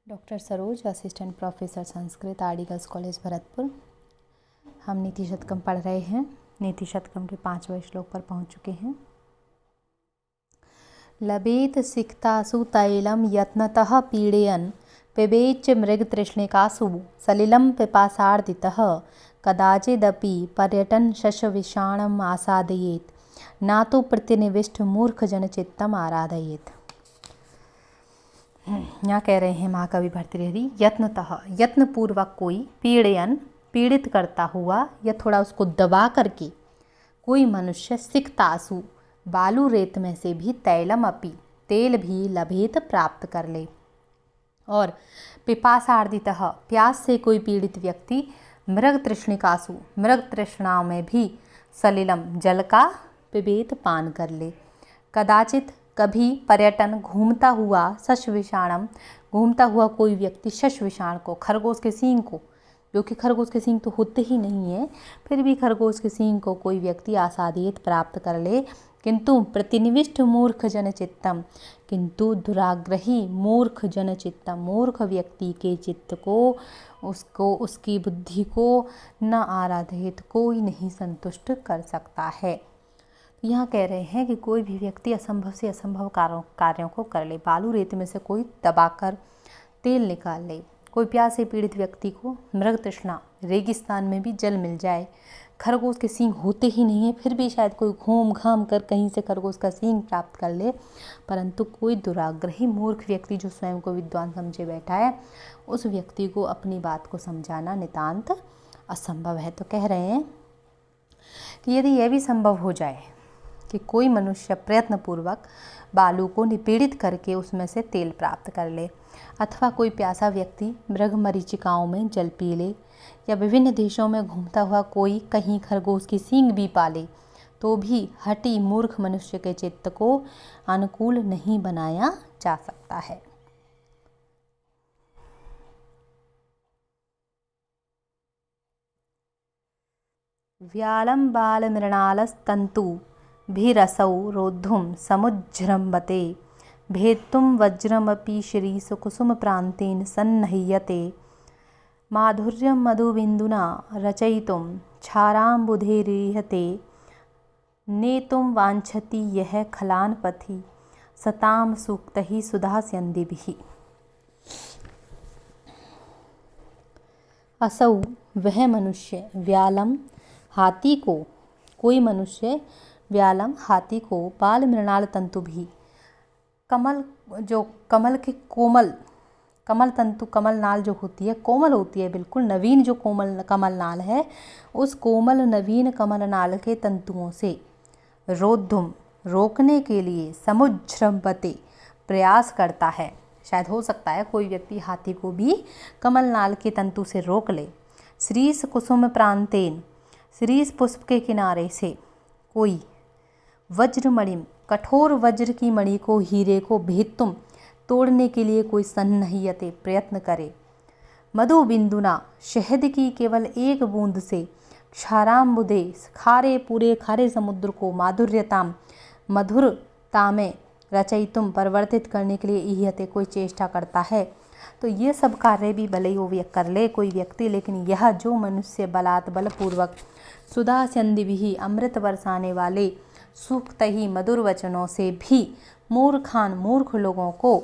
Doctor Saroj, assistant professor Sanskrit, RD girls college Bharatpur. हम नीति शतकम पढ़ रहे हैं। नीति शतकम के 5वें श्लोक पर पहुंच चुके हैं। लभेत सिक्तासु तैलम यत्नतः पीडयन् पिबेच्च मृगतृष्णिकासु सलिलं पिपासार्दितः कदाचिदपि पर्यटन शशविषाणम् आसादयेत् न तो प्रतिनिविष्ट मूर्खजनचित्तम् आराधयेत्। यहाँ कह रहे हैं महाकवि भर्तृहरि, यत्नतः यत्नपूर्वक कोई, पीड़यन पीड़ित करता हुआ या थोड़ा उसको दबा करके कोई मनुष्य, सिक्तासु बालू रेत में से भी, तैलम अपि तेल भी, लभेत प्राप्त कर ले, और पिपासार्दितः प्यास से कोई पीड़ित व्यक्ति, मृग तृष्णिकासु मृग तृष्णा में भी, सलिलम जल का, पिबेत पान कर ले, कदाचित कभी, पर्यटन घूमता हुआ, शशविषाणम घूमता हुआ कोई व्यक्ति, शशविषाण को, खरगोश के सींग को, जो कि खरगोश के सींग तो होते ही नहीं है, फिर भी खरगोश के सींग को कोई व्यक्ति आसादित प्राप्त कर ले, किंतु प्रतिनिविष्ट मूर्ख जनचित्तम, किंतु दुराग्रही मूर्ख जनचित्तम, मूर्ख व्यक्ति के चित्त को, उसको, उसकी बुद्धि को न आराधित कोई नहीं संतुष्ट कर सकता है। यहाँ कह रहे हैं कि कोई भी व्यक्ति असंभव से असंभव कार्यों को कर ले। बालू रेत में से कोई दबाकर तेल निकाल ले, कोई प्यास से पीड़ित व्यक्ति को मृग तृष्णा, रेगिस्तान में भी जल मिल जाए, खरगोश के सींग होते ही नहीं है, फिर भी शायद कोई घूम घाम कर कहीं से खरगोश का सींग प्राप्त कर ले, परंतु कोई दुराग्रही मूर्ख व्यक्ति जो स्वयं को विद्वान समझे बैठा है, उस व्यक्ति को अपनी बात को समझाना नितांत असंभव है। तो कह रहे हैं कि यदि यह भी संभव हो जाए कि कोई मनुष्य प्रयत्नपूर्वक बालू को निपीड़ित करके उसमें से तेल प्राप्त कर ले, अथवा कोई प्यासा व्यक्ति मृग मरीचिकाओं में जल पी ले, या विभिन्न देशों में घूमता हुआ कोई कहीं खरगोश की सींग भी पाले, तो भी हठी मूर्ख मनुष्य के चित्त को अनुकूल नहीं बनाया जा सकता है। व्यालं बाल मृणालस्तंतु भीरसौ रोद्धुं समुज्जृम्भते भेत्तुं वज्रमपि श्रीसकुसुमप्रान्तेन सन्नह्यते माधुर्यं मधुबिन्दुना रचयितुं क्षाराम्बुधैर्हते नेतुं वाञ्छति यः खलान् पथि सतां सूक्तैः सुधास्यन्दिभिः। असौ वह मनुष्य, व्यालम हाथी को, कोई मनुष्य, व्यालम हाथी को, बाल मृणाल तंतु भी, कमल, जो कमल के कोमल, कमल तंतु, कमल नाल जो होती है, कोमल होती है, बिल्कुल नवीन जो कोमल कमल नाल है, उस कोमल नवीन कमल नाल के तंतुओं से, रोद्धुम रोकने के लिए, समुज्जृम्भते प्रयास करता है। शायद हो सकता है कोई व्यक्ति हाथी को भी कमल नाल के तंतु से रोक ले। श्रीस कुसुम प्रांतेन, श्रीस पुष्प के किनारे से कोई, वज्रमणिम कठोर वज्र की मणि को, हीरे को, भेत्तुम तोड़ने के लिए कोई सन्नह्यते प्रयत्न करे, मधु बिंदुना शहद की केवल एक बूंद से, क्षाराम्बुधे खारे पूरे खारे समुद्र को, माधुर्यताम मधुरता में, रचयितुम परिवर्तित करने के लिए, इह्यते कोई चेष्टा करता है। तो ये सब कार्य भी भले ही कर ले कोई व्यक्ति, लेकिन यह जो मनुष्य बलात् बलपूर्वक सुधा संदिभिः अमृत बरसाने वाले सूक्त ही मधुर वचनों से भी मूर्खान मूर्ख लोगों को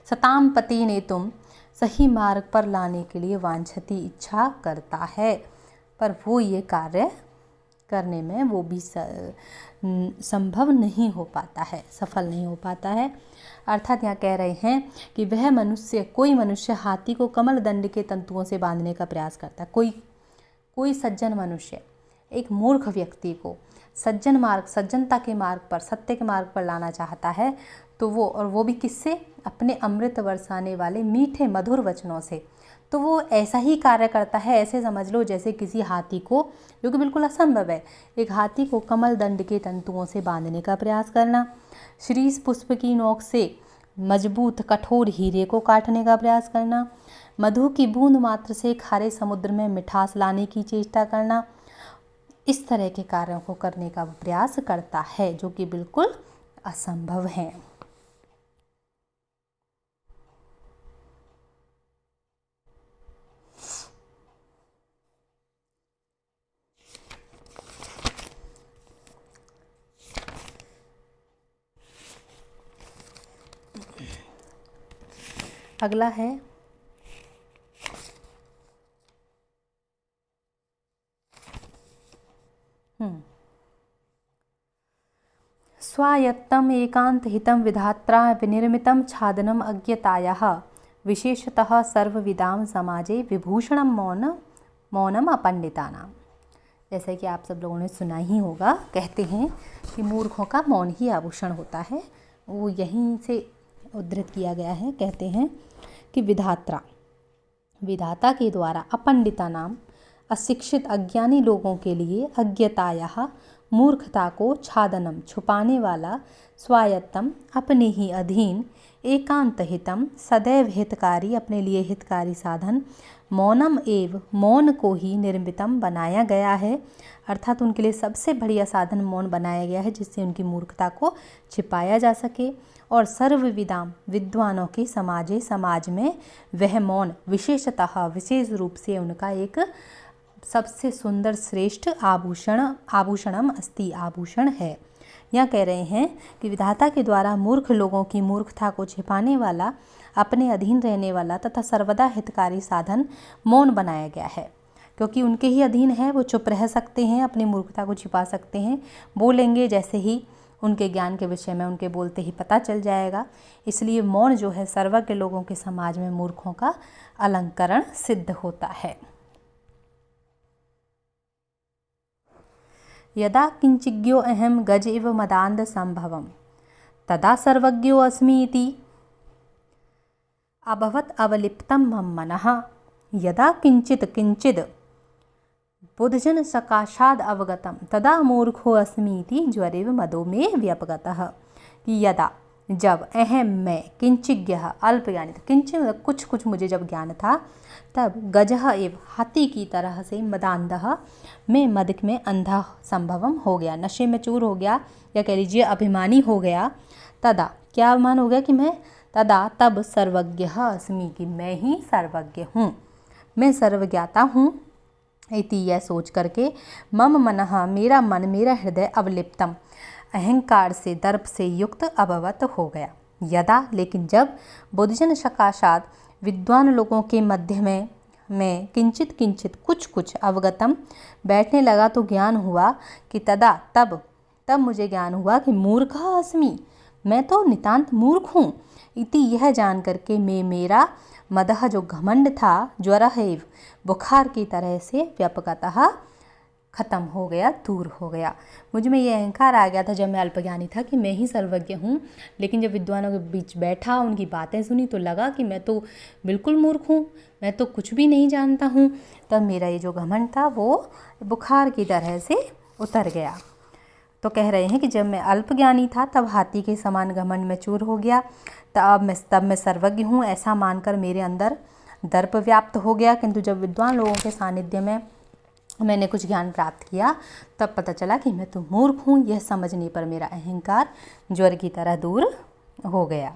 सतामपति नेतुम सही मार्ग पर लाने के लिए वांछती इच्छा करता है, पर वो ये कार्य करने में वो भी संभव नहीं हो पाता है, सफल नहीं हो पाता है। अर्थात यहाँ कह रहे हैं कि वह मनुष्य, कोई मनुष्य हाथी को कमल दंड के तंतुओं से बांधने का प्रयास करता है। कोई सज्जन मनुष्य एक मूर्ख व्यक्ति को सज्जन मार्ग, सज्जनता के मार्ग पर, सत्य के मार्ग पर लाना चाहता है, तो वो भी किससे? अपने अमृत बरसाने वाले मीठे मधुर वचनों से। तो वो ऐसा ही कार्य करता है, ऐसे समझ लो जैसे किसी हाथी को, जो कि बिल्कुल असंभव है, एक हाथी को कमल दंड के तंतुओं से बांधने का प्रयास करना, श्रीस पुष्प की नोक से मजबूत कठोर हीरे को काटने का प्रयास करना, मधु की बूंद मात्र से खारे समुद्र में मिठास लाने की चेष्टा करना, इस तरह के कार्यों को करने का प्रयास करता है, जो कि बिल्कुल असंभव हैं। अगला है स्वायत्तम एकांतहितं विधात्रा विनिर्मितं छादनम अज्ञतायाः विशेषतः सर्वविदाम समाजे विभूषणम मौनम अपंडितानाम। जैसे कि आप सब लोगों ने सुना ही होगा, कहते हैं कि मूर्खों का मौन ही आभूषण होता है। वो यहीं से उद्धृत किया गया है। कहते हैं कि विधाता के द्वारा अपंडिता नाम अशिक्षित अज्ञानी लोगों के लिए अज्ञताया मूर्खता को छादनम छुपाने वाला, स्वायत्तम अपने ही अधीन, एकांत हितम सदैव हितकारी अपने लिए हितकारी साधन, मौनम एव मौन को ही निर्मितम बनाया गया है, अर्थात उनके लिए सबसे बढ़िया साधन मौन बनाया गया है जिससे उनकी मूर्खता को छिपाया जा सके। और सर्वविदाम विद्वानों के समाज में वह मौन विशेषतः विशेष रूप से उनका एक सबसे सुंदर श्रेष्ठ आभूषणम अस्ति आभूषण है। यह कह रहे हैं कि विधाता के द्वारा मूर्ख लोगों की मूर्खता को छिपाने वाला, अपने अधीन रहने वाला तथा सर्वदा हितकारी साधन मौन बनाया गया है, क्योंकि उनके ही अधीन है। वो चुप रह सकते हैं, अपनी मूर्खता को छिपा सकते हैं, बोलेंगे जैसे ही उनके ज्ञान के विषय में उनके बोलते ही पता चल जाएगा। इसलिए मौन जो है सर्वज्ञ लोगों के समाज में मूर्खों का अलंकरण सिद्ध होता है। यदा किंचिज्ञो अहम गज इव मदांध संभवम तदा सर्वज्ञो अस्मि इति अभवत अवलिप्तम मम मनः। यदा किंचिद बुद्धजन सकाशाद अवगतम तदा मूर्खो अस्मि इति ज्वरेव मदो में व्यपगतः। कि यदा जब अहम मैं किंचिज्ञ अल्प ज्ञानी, किंचित कुछ मुझे जब ज्ञान था, तब गजह एव हाथी की तरह से, मदांधः मैं मद में अंधा संभवम हो गया, नशे में चूर हो गया, या कह लीजिए अभिमानी हो गया। तदा क्या अभिमान हो गया कि मैं, तदा तब सर्वज्ञ अस्मि कि मैं ही सर्वज्ञ हूँ, मैं सर्वज्ञाता हूँ। इति यह सोच करके मम मनः मेरा मन, मेरा हृदय अवलिप्तम अहंकार से, दर्प से युक्त अभवत हो गया। यदा लेकिन जब बुद्धजन सकाशात विद्वान लोगों के मध्य में मैं किंचित कुछ अवगतम बैठने लगा तो ज्ञान हुआ कि तदा तब मुझे ज्ञान हुआ कि मूर्ख अस्मि मैं तो नितांत मूर्ख हूँ। इति यह जान करके मैं मेरा मदह जो घमंड था, ज्वरः एव बुखार की तरह से व्यपगतः खत्म हो गया, दूर हो गया। मुझ में ये अहंकार आ गया था जब मैं अल्पज्ञानी था कि मैं ही सर्वज्ञ हूँ, लेकिन जब विद्वानों के बीच बैठा, उनकी बातें सुनी तो लगा कि मैं तो बिल्कुल मूर्ख हूँ, मैं तो कुछ भी नहीं जानता हूँ। तब मेरा ये जो घमंड था वो बुखार की तरह से उतर गया। तो कह रहे हैं कि जब मैं अल्पज्ञानी था तब हाथी के समान घमंड में चूर हो गया, तब मैं सर्वज्ञ हूँ ऐसा मानकर मेरे अंदर दर्प व्याप्त हो गया। किंतु जब विद्वान लोगों के सानिध्य में मैंने कुछ ज्ञान प्राप्त किया तब पता चला कि मैं तो मूर्ख हूँ। यह समझने पर मेरा अहंकार ज्वर की तरह दूर हो गया।